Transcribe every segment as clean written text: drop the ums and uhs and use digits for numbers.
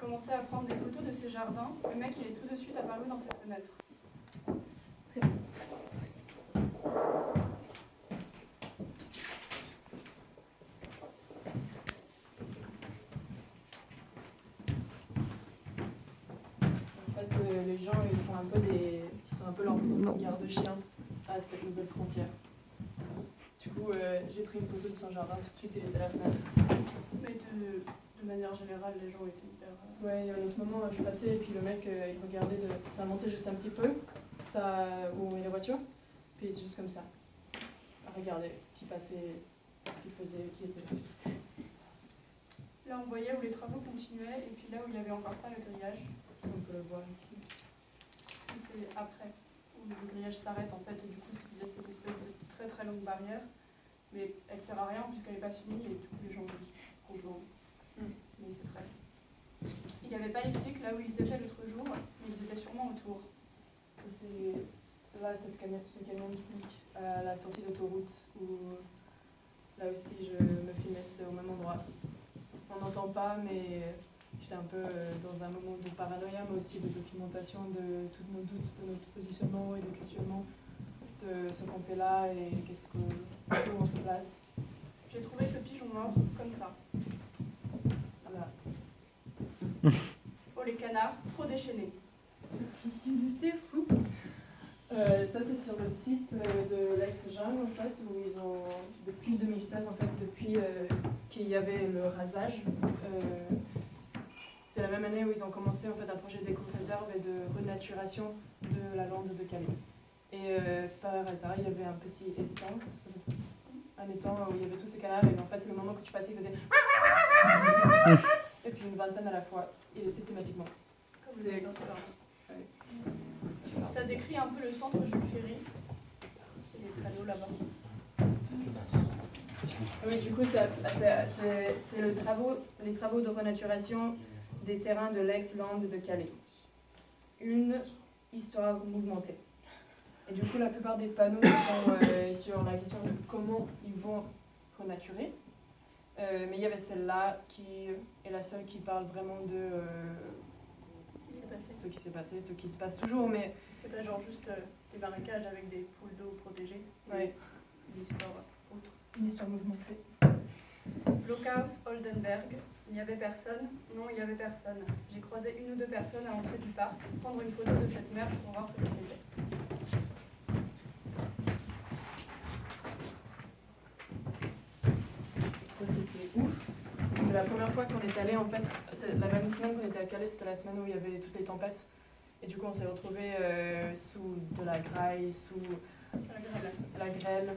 commencé à prendre des photos de ses jardins. Le mec, il est tout de suite apparu dans ses fenêtres. Très vite. En fait, les gens, ils font un peu ils sont un peu leurs garde-chiens à cette nouvelle frontière. Du coup, j'ai pris une photo de son jardin, tout de suite, il était à la fenêtre. Mais de manière générale, les gens étaient hyper... Ouais, il y a un autre moment, je passais et puis le mec, il regardait, ça montait juste un petit peu, où est la voiture, puis il était juste comme ça, à regarder qui passait, qui faisait, qui était. Là, on voyait où les travaux continuaient, et puis là où il n'y avait encore pas le grillage. On peut le voir ici. C'est après, où le grillage s'arrête en fait, et du coup, il y a cette espèce de très très longue barrière, mais elle ne sert à rien puisqu'elle n'est pas finie, et tous les gens rejoignent. Mais c'est très... Il n'y avait pas les flics là où ils étaient l'autre jour, mais ils étaient sûrement autour. C'est là, ce camion de flic à la sortie d'autoroute, où là aussi je me filmais, c'est au même endroit. On n'entend pas, mais j'étais un peu dans un moment de paranoïa, mais aussi de documentation de tous nos doutes, de notre positionnement et de questionnement de ce qu'on fait là et où on se place. J'ai trouvé ce pigeon mort comme ça. Voilà. Oh les canards, trop déchaînés. Ils étaient fous. Ça c'est sur le site de l'ex-jungle en fait, où ils ont, depuis 2016 en fait, depuis qu'il y avait le rasage, c'est la même année où ils ont commencé en fait un projet d'éco-réserve et de renaturation de la lande de Calais. Et par hasard, il y avait un petit étang, un étang où il y avait tous ces canards et en fait le moment que tu passais, ils faisaient et puis une vingtaine à la fois, et systématiquement. C'est ça décrit un peu le centre Jules Ferry. C'est les panneaux là-bas. Oui, du coup, c'est les travaux de renaturation des terrains de l'ex-lande de Calais. Une histoire mouvementée. Et du coup, la plupart des panneaux sont sur la question de comment ils vont renaturer. Mais il y avait celle-là qui est la seule qui parle vraiment de ce qui s'est passé, ce qui se passe toujours. Mais c'est pas genre juste des barricages avec des poules d'eau protégées. Ouais. Une histoire autre. Une histoire mouvementée. Blockhaus Oldenberg. Il n'y avait personne. Non, il n'y avait personne. J'ai croisé une ou deux personnes à l'entrée du parc prendre une photo de cette merde pour voir ce que c'était. Ça, c'était ouf. C'était la première fois qu'on est allé, en fait, c'est la même semaine qu'on était à Calais, c'était la semaine où il y avait toutes les tempêtes. Et du coup, on s'est retrouvés sous de la graille, sous la grêle,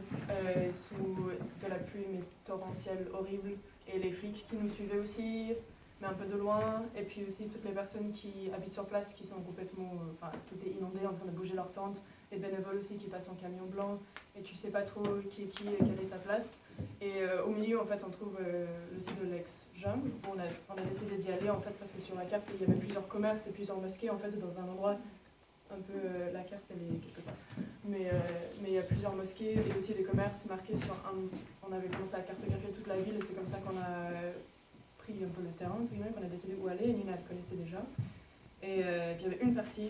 sous de la pluie mais torrentielle horrible. Et les flics qui nous suivaient aussi, mais un peu de loin. Et puis aussi toutes les personnes qui habitent sur place, qui sont complètement, tout est inondé, en train de bouger leur tente. Les bénévoles aussi qui passent en camion blanc. Et tu sais pas trop qui est qui et quelle est ta place. Et au milieu, en fait, on trouve le site de l'ex-jungle. On a décidé d'y aller, en fait, parce que sur la carte, il y avait plusieurs commerces et plusieurs mosquées, en fait, dans un endroit un peu... la carte, elle est quelque part. Mais il y a plusieurs mosquées et aussi des commerces marqués sur un... On avait commencé à cartographier toute la ville et c'est comme ça qu'on a pris un peu le terrain, qu'on a décidé où aller. Et Nina le connaissait déjà. Et puis il y avait une partie,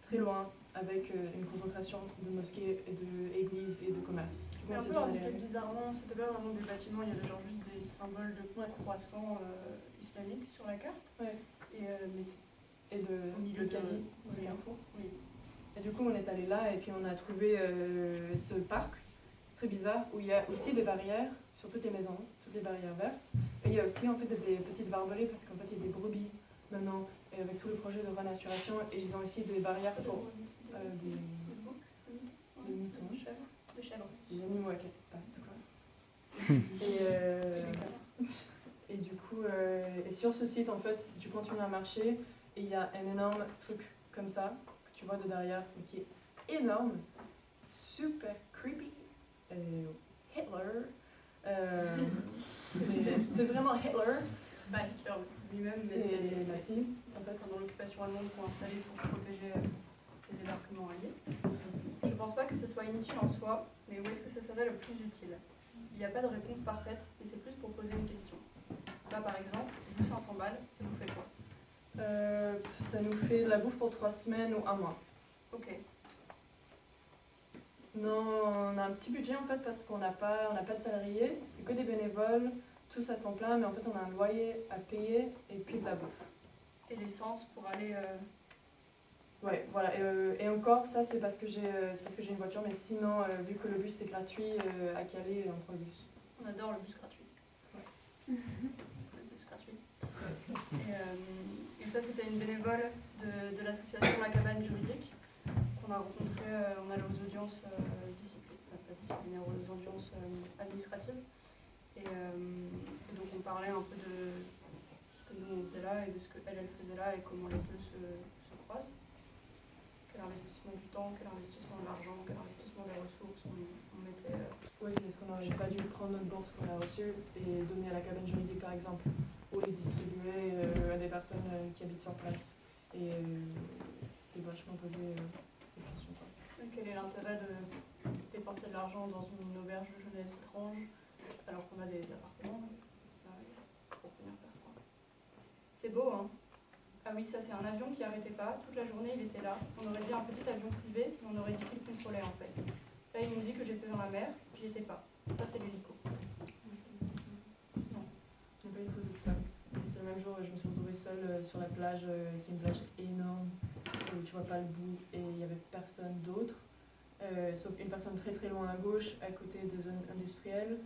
très loin, avec une concentration de mosquées, et d'églises et de commerces. Mais un peu indiqué bizarrement, c'était pas vraiment des bâtiments, il y avait genre juste des symboles de croissant islamique sur la carte. Ouais. Et de au milieu de Cadi, oui, info. Oui. Et du coup, on est allé là et puis on a trouvé ce parc très bizarre où il y a aussi des barrières sur toutes les maisons, toutes les barrières vertes. Et il y a aussi en fait des petites barbelés parce qu'en fait il y a des brebis maintenant et avec tout le projet de renaturation et ils ont aussi des barrières pour des moutons, des chèvres, des animaux à quatre pattes quoi. Et du coup, et sur ce site en fait, si tu continues à marcher, il y a un énorme truc comme ça que tu vois de derrière qui est énorme, super creepy. Hitler. C'est vraiment Hitler. C'est pas Hitler lui-même, mais c'est les nazis. En fait, pendant l'occupation allemande pour installer pour se protéger des débarquements alliés. Je pense pas que ce soit inutile en soi, mais où est-ce que ce serait le plus utile? Il n'y a pas de réponse parfaite, mais c'est plus pour poser une question. Là, par exemple, vous 500 balles, ça vous fait quoi? Ça nous fait de la bouffe pour 3 semaines ou 1 mois. Ok. Non, on a un petit budget en fait parce qu'on n'a pas de salariés, c'est que des bénévoles, tous à temps plein, mais en fait on a un loyer à payer et puis de la bouffe. Et l'essence pour aller... Ouais, voilà. Et encore, ça c'est parce que j'ai une voiture, mais sinon, vu que le bus c'est gratuit, à Calais, on prend le bus. On adore le bus gratuit. Ouais. Le bus gratuit. Et ça, c'était une bénévole de l'association La Cabane Juridique qu'on a rencontrée. On allait aux audiences disciplinaires, aux audiences administratives. Et donc on parlait un peu de ce que nous on faisait là et de ce qu'elle faisait là et comment les deux se croisent. Quel investissement du temps, quel investissement de l'argent, quel investissement des ressources on mettait. Oui, parce qu'on n'aurait pas dû prendre notre bourse qu'on a reçue et donner à la cabane juridique par exemple, ou les distribuer à des personnes qui habitent sur place. Et c'était vachement posé ces questions. Quel est l'intérêt de dépenser de l'argent dans une auberge de jeunesse étrange alors qu'on a des appartements pour venir faire ça. C'est beau, hein? Ah oui, ça c'est un avion qui n'arrêtait pas, toute la journée il était là. On aurait dit un petit avion privé, mais on aurait dit qu'il contrôlait en fait. Là ils m'ont dit que j'étais dans la mer, j'y étais pas. Ça c'est l'hélico. Non, il n'y a pas une photo de ça. C'est le même jour, je me suis retrouvée seule sur la plage, c'est une plage énorme, où tu vois pas le bout et il n'y avait personne d'autre. Sauf une personne très très loin à gauche, à côté des zones industrielles.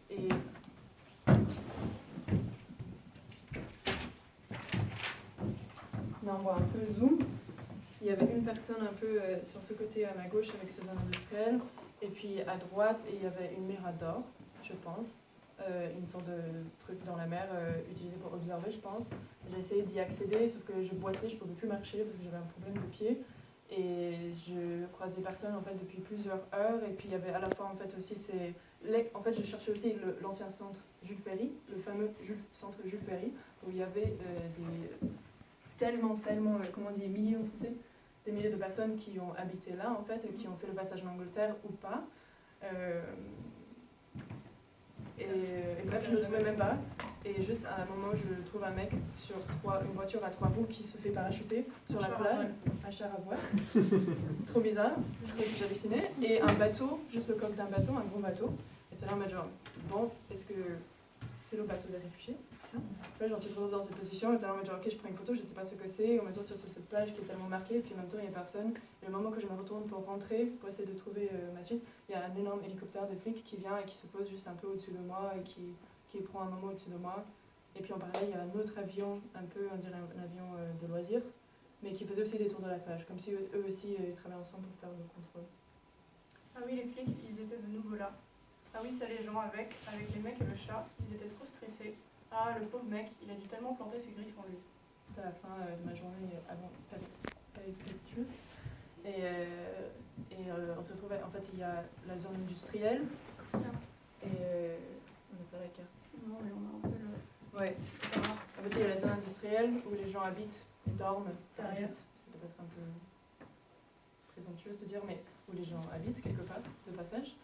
Et là on voit un peu le zoom. Il y avait une personne un peu sur ce côté à ma gauche avec ces zones industrielles. Et puis à droite, il y avait une mirador, je pense. Une sorte de truc dans la mer utilisé pour observer, je pense. J'ai essayé d'y accéder, sauf que je boitais, je ne pouvais plus marcher parce que j'avais un problème de pied. Et je croisais personne en fait depuis plusieurs heures. Et puis il y avait à la fois en fait aussi en fait je cherchais aussi l'ancien centre Jules Ferry, le fameux centre Jules Ferry, où il y avait tellement, comment on dit, des milliers de personnes qui ont habité là en fait, et qui ont fait le passage en Angleterre ou pas. Et bref, je ne le trouvais même pas. Et juste à un moment, je trouve un mec sur une voiture à 3 roues qui se fait parachuter sur la plage, un char à voile. Trop bizarre, je croyais que j'hallucinais. Et un bateau, juste le coq d'un bateau, un gros bateau. Et c'est là, on m'a dit, bon, est-ce que c'est le bateau des réfugiés? Tiens. Là, genre, tu te retrouves dans cette position, et t'es là, on m'a dit, ok, je prends une photo, je sais pas ce que c'est. On me dit sur cette plage qui est tellement marquée, et puis en même temps, il n'y a personne. Et le moment que je me retourne pour rentrer, pour essayer de trouver ma suite, il y a un énorme hélicoptère de flics qui vient et qui se pose juste un peu au-dessus de moi et qui prend un moment au-dessus de moi. Et puis en parallèle, il y a un autre avion, un peu, on dirait un avion de loisirs, mais qui faisait aussi des tours de la plage, comme si eux aussi travaillaient ensemble pour faire le contrôle. Ah oui, les flics, ils étaient de nouveau là. Ah oui, ça les gens avec les mecs et le chat, ils étaient trop stressés. Ah, le pauvre mec, il a dû tellement planter ses griffes en lui. C'était à la fin de ma journée avant Perpétue. Et on se trouvait, en fait, il y a la zone industrielle. Et on n'a pas la carte. Non, mais on a un peu le... Ouais. En fait, il y a la zone industrielle où les gens habitent et dorment. Derrière. C'est peut-être un peu présomptueux de dire, mais où les gens habitent quelque part, de passage.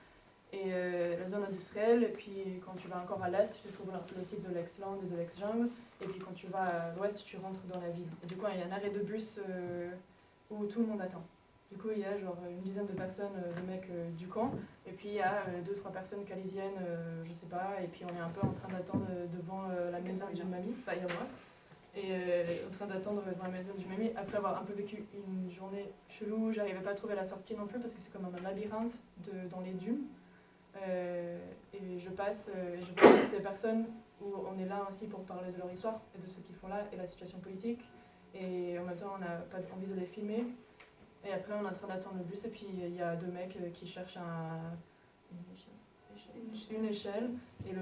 Et la zone industrielle, et puis quand tu vas encore à l'est, tu trouves le site de l'Aix-Land et de l'Aix-Jungle. Et puis quand tu vas à l'ouest, tu rentres dans la ville. Et du coup, il y a un arrêt de bus où tout le monde attend. Du coup, il y a genre une dizaine de personnes, de mecs du camp, et puis il y a 2-3 personnes calaisiennes, je sais pas, et puis on est un peu en train d'attendre devant la maison d'une mamie, enfin il y a moi, et en train d'attendre devant la maison d'une mamie, après avoir un peu vécu une journée chelou, j'arrivais pas à trouver la sortie non plus, parce que c'est comme un labyrinthe dans les dunes, et je passe, et je vois ces personnes où on est là aussi pour parler de leur histoire, et de ce qu'ils font là, et la situation politique, et en même temps on n'a pas envie de les filmer. Et après, on est en train d'attendre le bus, et puis il y a 2 mecs qui cherchent une échelle. Et